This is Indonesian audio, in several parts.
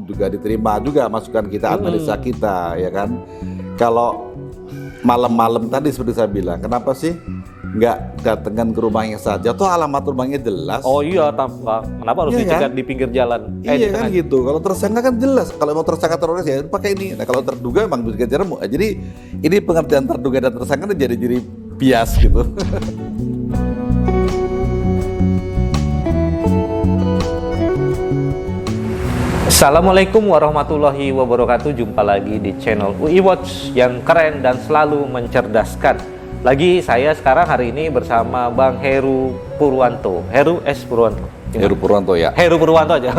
juga diterima juga masukan kita, analisa kita, ya kan. Kalau malam-malam tadi seperti saya bilang, kenapa sih nggak datangkan ke rumahnya saja? Toh alamat rumahnya jelas. Oh iya, kenapa harus Iya dicegat kan? di pinggir jalan? Iya kan gitu. Kalau tersangka kan jelas. Kalau mau tersangka teroris ya pakai ini. Nah kalau terduga emang bisa kejar. Jadi ini pengertian terduga dan tersangka itu jadi bias gitu. Assalamualaikum warahmatullahi wabarakatuh. Jumpa lagi di channel UI Watch yang keren dan selalu mencerdaskan. Lagi saya sekarang hari ini bersama Bang Heru Purwanto. Heru S. Purwanto. Heru Purwanto ya. Heru Purwanto aja.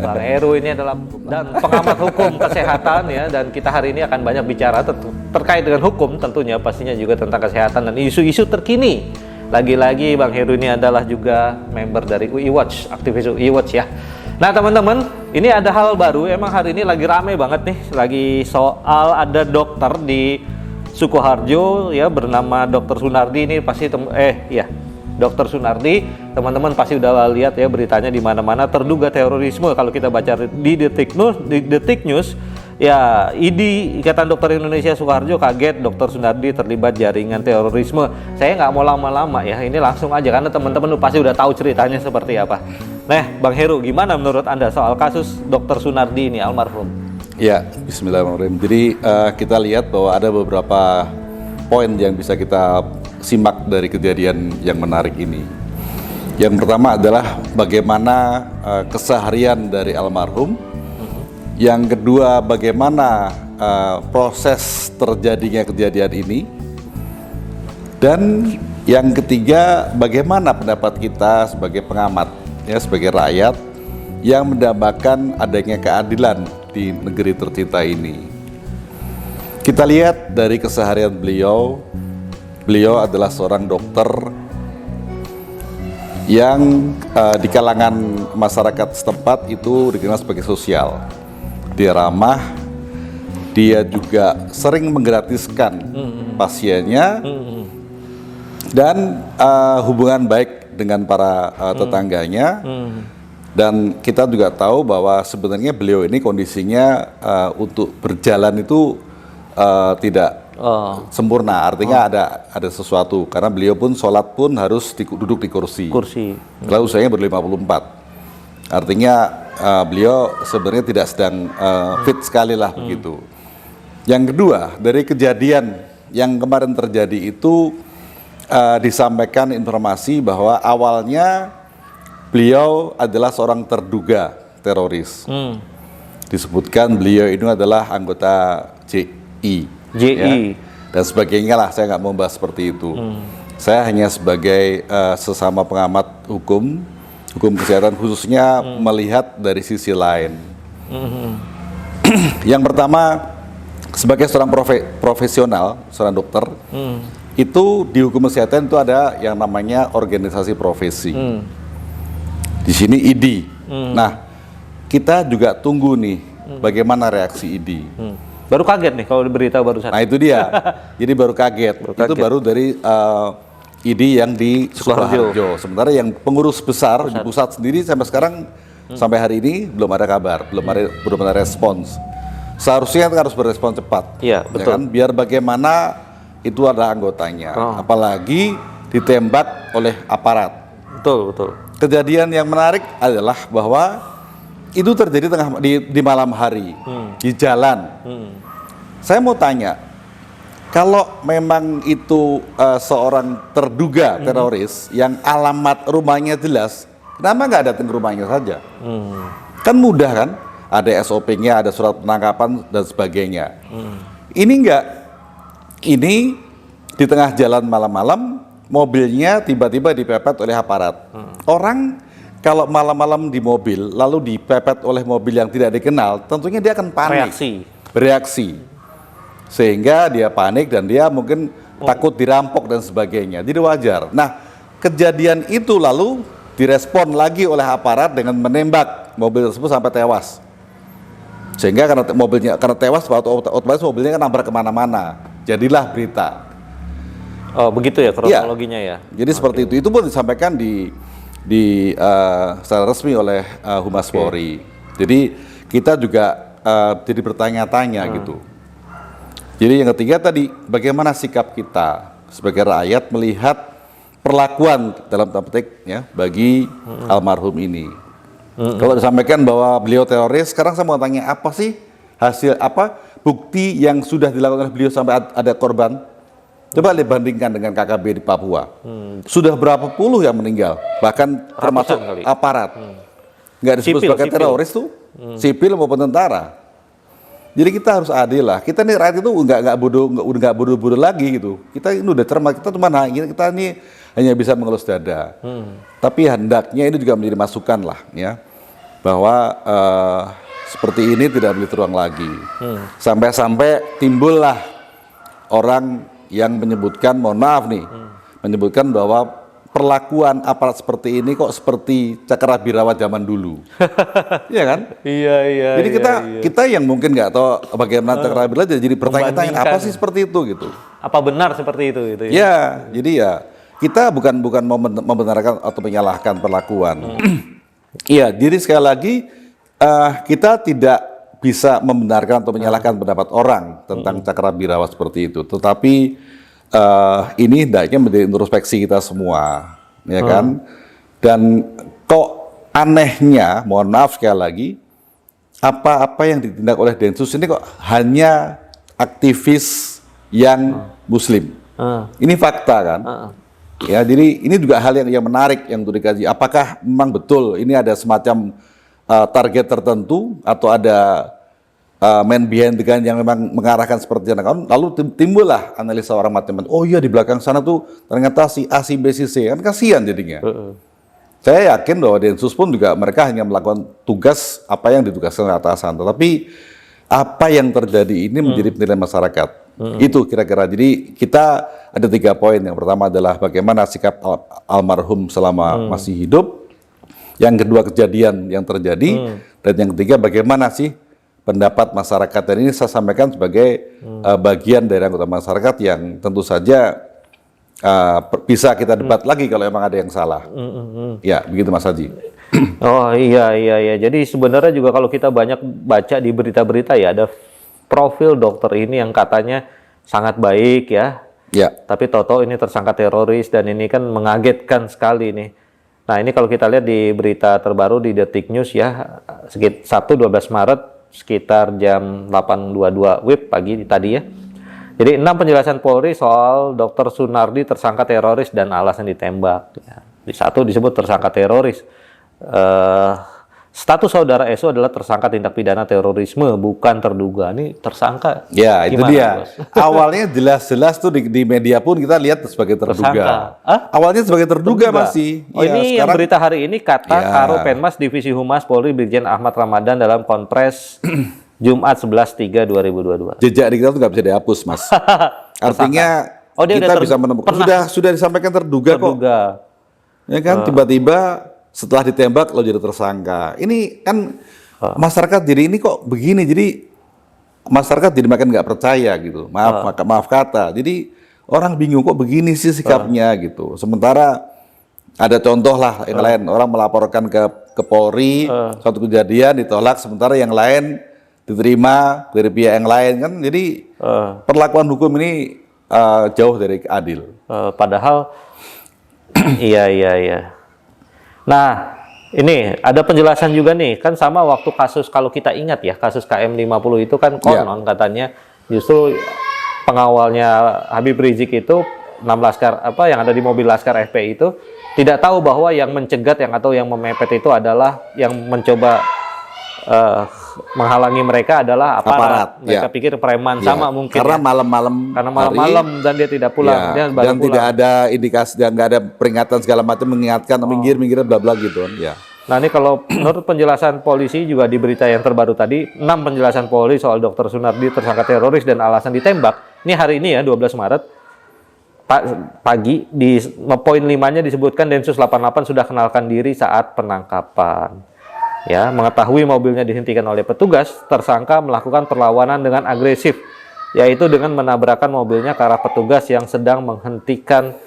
Bang Heru ini adalah dan pengamat hukum kesehatan ya, dan kita hari ini akan banyak bicara terkait dengan hukum tentunya, pastinya juga tentang kesehatan dan isu-isu terkini. Lagi-lagi Bang Heru ini adalah juga member dari UI Watch, aktivis UI Watch ya. Nah teman-teman, ini ada hal baru, emang hari ini lagi rame banget nih, lagi soal ada dokter di Sukoharjo ya bernama Dr. Sunardi. Ini pasti Dr. Sunardi, teman-teman pasti udah lihat ya beritanya di mana-mana, terduga terorisme. Kalau kita baca di Detik News ya, ID Ikatan Dokter Indonesia Sukoharjo kaget Dr. Sunardi terlibat jaringan terorisme. Saya nggak mau lama-lama ya, ini langsung aja karena teman-teman pasti udah tahu ceritanya seperti apa. Nah, Bang Heru, gimana menurut Anda soal kasus Dr. Sunardi ini almarhum? Ya, bismillahirrahmanirrahim. Jadi kita lihat bahwa ada beberapa poin yang bisa kita simak dari kejadian yang menarik ini. Yang pertama adalah bagaimana keseharian dari almarhum. Yang kedua, bagaimana proses terjadinya kejadian ini. Dan yang ketiga, bagaimana pendapat kita sebagai pengamat, ya, sebagai rakyat yang mendambakan adanya keadilan di negeri tercinta ini. Kita lihat dari keseharian beliau. Beliau adalah seorang dokter yang di kalangan masyarakat setempat itu dikenal sebagai sosial. Dia ramah, dia juga sering menggratiskan pasiennya, dan hubungan baik dengan para tetangganya. Dan kita juga tahu bahwa sebenarnya beliau ini kondisinya untuk berjalan itu tidak sempurna, artinya ada sesuatu, karena beliau pun sholat pun harus duduk di kursi. Kalau usianya ber-54, artinya beliau sebenarnya tidak sedang fit sekali lah begitu. Yang kedua, dari kejadian yang kemarin terjadi itu disampaikan informasi bahwa awalnya beliau adalah seorang terduga teroris. Disebutkan beliau ini adalah anggota JI. Ya, dan sebagainya lah, saya nggak mau bahas seperti itu. Saya hanya sebagai sesama pengamat hukum kesehatan, khususnya melihat dari sisi lain. Yang pertama, sebagai seorang profesional, seorang dokter, itu di hukum kesehatan itu ada yang namanya organisasi profesi. Di sini ID. Nah, kita juga tunggu nih bagaimana reaksi ID. Baru kaget nih kalau berita barusan. Nah itu dia, jadi baru kaget. Itu baru dari ID yang di Sukoharjo. Sementara yang pengurus besar di pusat sendiri sampai sekarang, sampai hari ini belum ada kabar, belum ada respons. Seharusnya harus berespons cepat. Iya, betul. Ya kan? Biar bagaimana itu ada anggotanya, apalagi ditembak oleh aparat. Betul. Kejadian yang menarik adalah bahwa itu terjadi di malam hari, di jalan. Saya mau tanya, kalau memang itu seorang terduga teroris yang alamat rumahnya jelas, kenapa nggak datang ke rumahnya saja? Kan mudah kan? Ada SOP-nya, ada surat penangkapan dan sebagainya. Ini enggak. Ini di tengah jalan malam-malam, mobilnya tiba-tiba dipepet oleh aparat. Orang kalau malam-malam di mobil, lalu dipepet oleh mobil yang tidak dikenal, tentunya dia akan panik. Bereaksi. Sehingga dia panik dan dia mungkin takut dirampok dan sebagainya. Jadi wajar. Nah, kejadian itu lalu direspon lagi oleh aparat dengan menembak mobil tersebut sampai tewas. Sehingga karena tewas, otomatis mobilnya kan nabrak kemana-mana. Jadilah berita. Oh begitu ya kronologinya ya. Jadi seperti itu. Itu pun disampaikan secara resmi oleh Humas Polri. Jadi kita juga jadi bertanya-tanya gitu. Jadi yang ketiga tadi, bagaimana sikap kita sebagai rakyat melihat perlakuan dalam tanda petik ya bagi almarhum ini. Kalau disampaikan bahwa beliau teroris, sekarang saya mau tanya apa sih hasil apa bukti yang sudah dilakukan oleh beliau sampai ada korban? Coba dibandingkan dengan KKB di Papua. Sudah berapa puluh yang meninggal, bahkan termasuk aparat. Nggak disebut sebagai teroris tuh, sipil maupun tentara. Jadi kita harus adil lah. Kita nih rakyat itu nggak bodoh lagi gitu. Kita ini udah cermat. Kita ini hanya bisa mengelus dada. Tapi hendaknya ini juga menjadi masukan lah ya, bahwa seperti ini tidak boleh terulang lagi. Sampai-sampai timbullah orang yang menyebutkan, mohon maaf nih, menyebutkan bahwa perlakuan aparat seperti ini kok seperti Cakrawirawa zaman dulu. Iya kan? Iya. Jadi kita yang mungkin nggak tahu bagaimana Cakrawirawa jadi bertanya-tanya apa sih seperti itu gitu. Apa benar seperti itu gitu ya? Ya, jadi ya kita bukan mau membenarkan atau menyalahkan perlakuan. Iya, jadi sekali lagi kita tidak bisa membenarkan atau menyalahkan pendapat orang tentang Cakrawirawa seperti itu. Tetapi ini hendaknya menjadi introspeksi kita semua, ya kan? Dan kok anehnya, mohon maaf sekali lagi, apa yang ditindak oleh Densus ini kok hanya aktivis yang Muslim. Ini fakta kan? Ya, jadi ini juga hal yang menarik yang untuk dikaji. Apakah memang betul ini ada semacam target tertentu atau ada man behind the gun yang memang mengarahkan seperti itu. Lalu timbullah analisa orang matematik. Oh iya, di belakang sana tuh ternyata si A, si B, si C. Kan kasihan jadinya. Saya yakin bahwa Densus pun juga mereka hanya melakukan tugas apa yang ditugaskan oleh atasan. Tetapi apa yang terjadi ini menjadi penilaian masyarakat. Itu kira-kira. Jadi kita ada 3 poin. Yang pertama adalah bagaimana sikap almarhum selama masih hidup. Yang kedua, kejadian yang terjadi. Dan yang ketiga, bagaimana sih pendapat masyarakat. Dan ini saya sampaikan sebagai bagian dari anggota masyarakat yang tentu saja bisa kita debat lagi kalau emang ada yang salah. Ya, begitu Mas Haji. Oh iya. Jadi sebenarnya juga kalau kita banyak baca di berita-berita ya, ada profil dokter ini yang katanya sangat baik ya. Ya. Tapi toto ini tersangka teroris dan ini kan mengagetkan sekali nih. Nah ini kalau kita lihat di berita terbaru di Detik News ya, Sabtu 12 Maret sekitar jam 8.22 WIB pagi tadi ya. Jadi 6 penjelasan Polri soal Dr. Sunardi tersangka teroris dan alasan ditembak. Ya. Di satu disebut tersangka teroris. Status saudara SO adalah tersangka tindak pidana terorisme, bukan terduga. Ini tersangka. Ya, itu gimana, dia. Bos? Awalnya jelas-jelas tuh di media pun kita lihat sebagai terduga. Awalnya sebagai terduga masih. Oh ya, ini sekarang, yang berita hari ini kata Karo Penmas Divisi Humas Polri Brigjen Ahmad Ramadan dalam konpres Jumat 11/3/2022. Jejak di kita tuh nggak bisa dihapus, Mas. Artinya kita bisa menemukan. Sudah disampaikan terduga kok. Ya kan, tiba-tiba setelah ditembak lo jadi tersangka. Ini kan masyarakat jadi ini kok begini. Jadi masyarakat jadi makin nggak percaya gitu. Maaf kata. Jadi orang bingung kok begini sih sikapnya gitu. Sementara ada contoh lah yang lain, orang melaporkan ke Polri suatu kejadian ditolak, sementara yang lain diterima dari pihak yang lain kan. Jadi perlakuan hukum ini jauh dari adil. Padahal iya. Nah, ini ada penjelasan juga nih, kan sama waktu kasus, kalau kita ingat ya, kasus KM50 itu kan konon katanya justru pengawalnya Habib Rizik itu 6 laskar yang ada di mobil Laskar FPI itu tidak tahu bahwa yang mencegat atau yang memepet itu adalah yang mencoba menghalangi mereka adalah aparat. Mereka pikir preman sama mungkin. Karena malam-malam. Karena malam-malam dan dia tidak pulang. Dia dan tidak ada indikasi dan nggak ada peringatan segala macam mengingatkan minggir bla bla gitu kan. Ya. Nah ini kalau menurut penjelasan polisi juga di berita yang terbaru tadi, 6 penjelasan Polri soal Dr. Sunardi tersangka teroris dan alasan ditembak. Ini hari ini ya 12 Maret pagi di poin 5-nya disebutkan Densus 88 sudah kenalkan diri saat penangkapan. Ya, mengetahui mobilnya dihentikan oleh petugas, tersangka melakukan perlawanan dengan agresif, yaitu dengan menabrakkan mobilnya ke arah petugas yang sedang menghentikan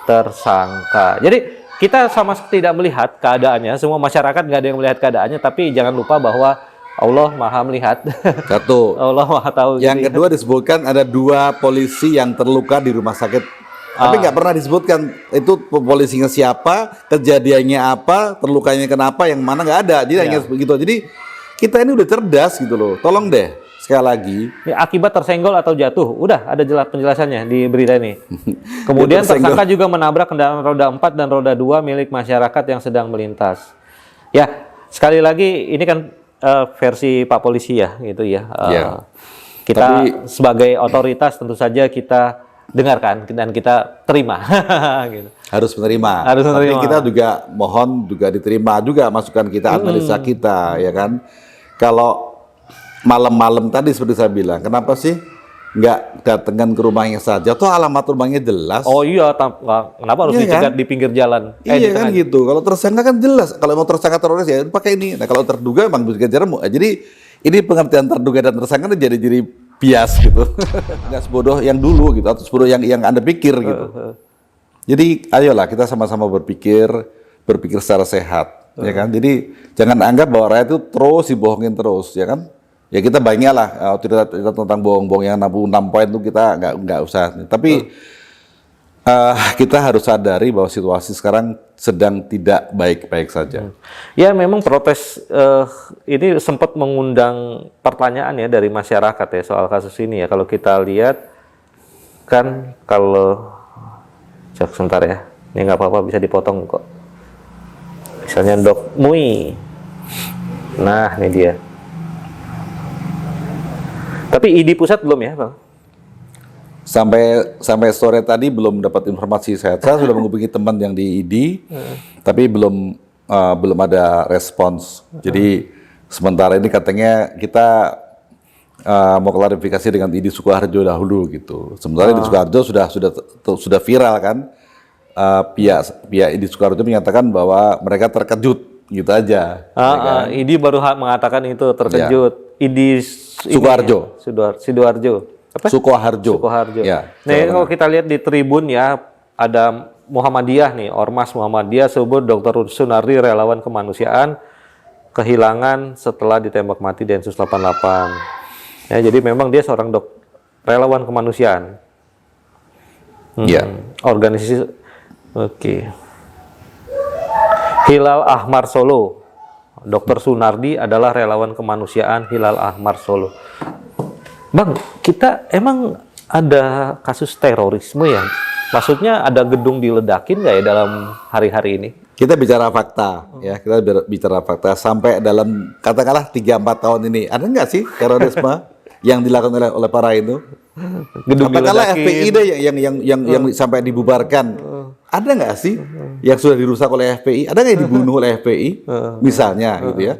tersangka. Jadi kita sama sekali tidak melihat keadaannya, semua masyarakat nggak ada yang melihat keadaannya, tapi jangan lupa bahwa Allah Maha melihat. Satu. Allah Maha tahu. Yang gitu ya. kedua disebutkan ada 2 polisi yang terluka di rumah sakit. Tapi nggak pernah disebutkan itu polisinya siapa, kejadiannya apa, terlukanya kenapa, yang mana nggak ada. Jadi hanya begitu. Jadi kita ini udah cerdas gitu loh. Tolong deh sekali lagi. Ini akibat tersenggol atau jatuh, udah ada jelas penjelasannya di berita ini. Kemudian Tersenggol. tersangka juga menabrak kendaraan roda 4 dan roda 2 milik masyarakat yang sedang melintas. Ya, sekali lagi ini kan versi Pak Polisi ya, gitu ya. Kita sebagai otoritas tentu saja kita dengarkan dan kita terima. Gitu. Harus menerima. Harus menerima. Tapi kita juga mohon juga diterima juga masukan kita, analisa kita, ya kan. Kalau malam-malam tadi seperti saya bilang, kenapa sih nggak datangkan ke rumahnya saja? Toh alamat rumahnya jelas. Oh iya, kenapa harus Iya dicegat kan? di pinggir jalan? Iya kan gitu. Kalau tersangka kan jelas. Kalau mau tersangka teroris ya pakai ini. Nah kalau terduga memang bisa kejar. Jadi ini pengertian terduga dan tersangka itu jadi bias gitu. Nggak sebodoh yang dulu gitu atau sebodoh yang Anda pikir gitu. Jadi ayolah kita sama-sama berpikir secara sehat, ya kan. Jadi jangan anggap bahwa rakyat itu terus dibohongin terus, ya kan. Ya kita banyak lah cerita tentang bohong-bohong yang 66 poin itu kita nggak usah. Tapi kita harus sadari bahwa situasi sekarang sedang tidak baik-baik saja. Ya memang protes ini sempat mengundang pertanyaan ya dari masyarakat ya soal kasus ini ya. Kalau kita lihat kan kalau sebentar ya, ini nggak apa-apa bisa dipotong kok. Misalnya Dok Mui, nah ini dia. Tapi ID pusat belum ya Bang? Sampai sore tadi belum dapat informasi. Saya sudah menghubungi teman yang di ID, tapi belum ada respons. Jadi sementara ini katanya kita mau klarifikasi dengan ID Sukoharjo dahulu gitu. Sementara ID Sukoharjo sudah viral kan. Pihak ID Sukoharjo menyatakan bahwa mereka terkejut gitu aja. ID baru mengatakan itu terkejut. ID Sukoharjo. Sidoarjo. Apa? Sukoharjo. Ya. Nah, kalau kita lihat di Tribun ya, ada Muhammadiyah nih, Ormas Muhammadiyah sebut Dr. Sunardi relawan kemanusiaan kehilangan setelah ditembak mati Densus 88. Ya, jadi memang dia seorang relawan kemanusiaan. Organisasi Hilal Ahmar Solo. Dr. Sunardi adalah relawan kemanusiaan Hilal Ahmar Solo. Bang, kita emang ada kasus terorisme ya? Maksudnya ada gedung diledakin nggak ya dalam hari-hari ini? Kita bicara fakta, ya kita bicara fakta sampai dalam katakanlah 3-4 tahun ini ada nggak sih terorisme yang dilakukan oleh para itu? Gedung katakanlah diledakin. FPI deh yang sampai dibubarkan, ada nggak sih yang sudah dirusak oleh FPI? Ada nggak yang dibunuh oleh FPI? Misalnya gitu ya.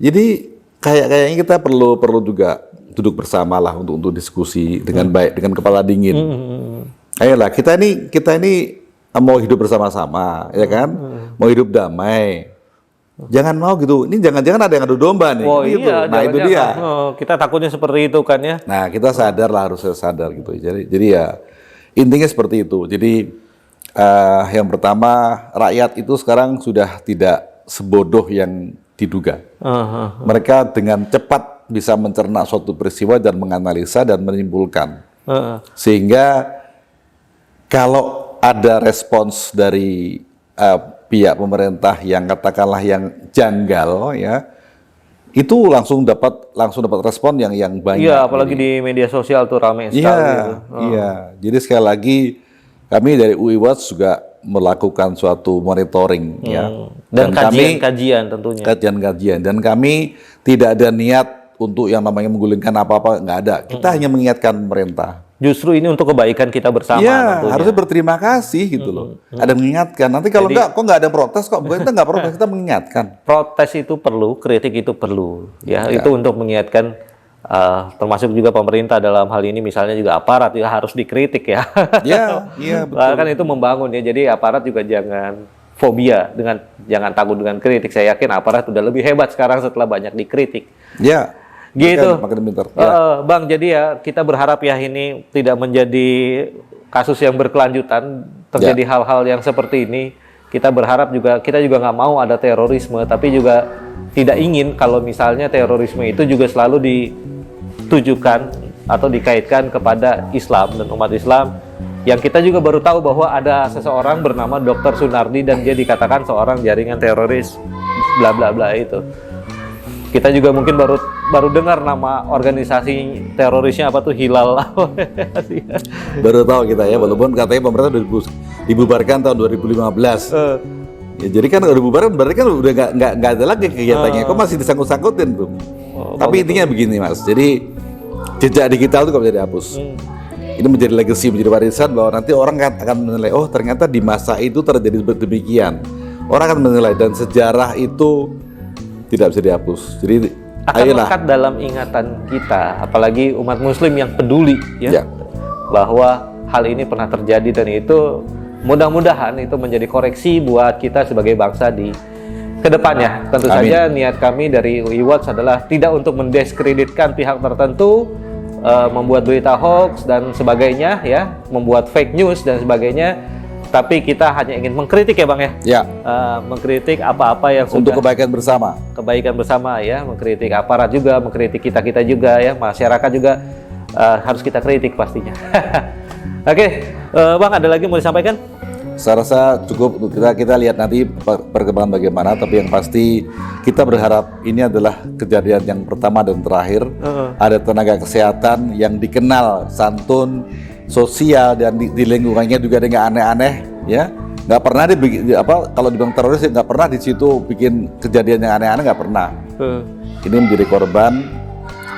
Jadi kayaknya kita perlu juga duduk bersama lah untuk diskusi dengan baik, dengan kepala dingin. Ayolah kita ini mau hidup bersama-sama, ya kan? Mau hidup damai. Jangan mau gitu. Ini jangan-jangan ada yang adu domba nih. Oh gitu. iya, Nah itu dia. Kita takutnya seperti itu kan ya. Nah kita sadar lah, harus sadar gitu. Jadi ya intinya seperti itu. Jadi yang pertama, rakyat itu sekarang sudah tidak sebodoh yang diduga. Mereka dengan cepat bisa mencerna suatu peristiwa dan menganalisa dan menyimpulkan. Sehingga kalau ada respons dari pihak pemerintah yang katakanlah yang janggal ya, itu langsung dapat respon yang banyak. Iya, apalagi di media sosial tuh ramai sekali. Iya. Jadi sekali lagi kami dari UI Watch juga melakukan suatu monitoring ya. Dan kajian tentunya. Kajian dan kami tidak ada niat untuk yang namanya menggulingkan apa-apa, nggak ada. Kita hanya mengingatkan pemerintah. Justru ini untuk kebaikan kita bersama. Iya, tentunya. harusnya berterima kasih gitu loh. Ada mengingatkan. Nanti kalau kok nggak ada protes kok, bukan kita nggak protes, kita mengingatkan. Protes itu perlu, kritik itu perlu. Ya, itu untuk mengingatkan. Termasuk juga pemerintah dalam hal ini, misalnya juga aparat juga harus dikritik ya. Iya, betul. Kan itu membangun ya. Jadi aparat juga jangan fobia jangan takut dengan kritik. Saya yakin aparat udah lebih hebat sekarang setelah banyak dikritik. Ya. Gitu. Makin pintar. Ya. Bang, jadi ya kita berharap ya ini tidak menjadi kasus yang berkelanjutan, terjadi hal-hal yang seperti ini. kita berharap juga, kita juga nggak mau ada terorisme, tapi juga tidak ingin kalau misalnya terorisme itu juga selalu ditujukan atau dikaitkan kepada Islam dan umat Islam, yang kita juga baru tahu bahwa ada seseorang bernama Dr. Sunardi dan dia dikatakan seorang jaringan teroris bla bla bla itu. Kita juga mungkin baru dengar nama organisasi terorisnya apa tuh, Hilal. Baru tahu kita ya, walaupun katanya pemerintah dibubarkan tahun 2015. Ya, jadi kan udah dibubarkan berarti kan udah nggak ada lagi kegiatannya. Kok masih disangkut-sangkutin tuh? Tapi intinya begini Mas, jadi jejak digital itu nggak bisa dihapus. Ini menjadi legacy, menjadi warisan bahwa nanti orang akan menilai, oh ternyata di masa itu terjadi demikian. Orang akan menilai, dan sejarah itu tidak bisa dihapus. Jadi akan lekat dalam ingatan kita, apalagi umat Muslim yang peduli ya. Bahwa hal ini pernah terjadi, dan itu mudah-mudahan itu menjadi koreksi buat kita sebagai bangsa di kedepannya. Tentu saja niat kami dari UI Watch adalah tidak untuk mendiskreditkan pihak tertentu, membuat berita hoax dan sebagainya ya, membuat fake news dan sebagainya. Tapi kita hanya ingin mengkritik ya Bang ya. Mengkritik apa-apa yang untuk kebaikan bersama. Kebaikan bersama ya, mengkritik aparat juga, mengkritik kita juga ya, masyarakat juga harus kita kritik pastinya. Oke, Bang, ada lagi mau disampaikan? Saya rasa cukup, kita lihat nanti perkembangan bagaimana, tapi yang pasti kita berharap ini adalah kejadian yang pertama dan terakhir. Ada tenaga kesehatan yang dikenal santun, sosial, dan di lingkungannya juga ada yang aneh-aneh ya. Nggak pernah kalau dibilang teroris nggak pernah di situ bikin kejadian yang aneh-aneh, nggak pernah. Ini menjadi korban,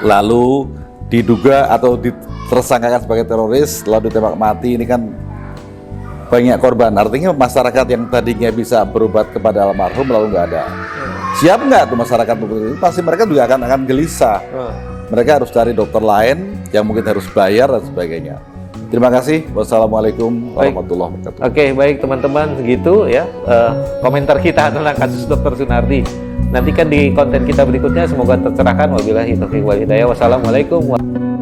lalu diduga atau tersangkakan sebagai teroris, lalu ditembak mati. Ini kan banyak korban, artinya masyarakat yang tadinya bisa berobat kepada almarhum lalu nggak ada. Siap nggak tuh masyarakat ini? Pasti mereka juga akan gelisah. Mereka harus cari dokter lain yang mungkin harus bayar dan sebagainya. Terima kasih. Wassalamualaikum warahmatullahi wabarakatuh. Oke, baik teman-teman, segitu ya komentar kita tentang kasus Dr. Sunardi. Nantikan di konten kita berikutnya, semoga tercerahkan. Wabillahi taufiq wal hidayah. Wassalamualaikum warahmatullahi wabarakatuh.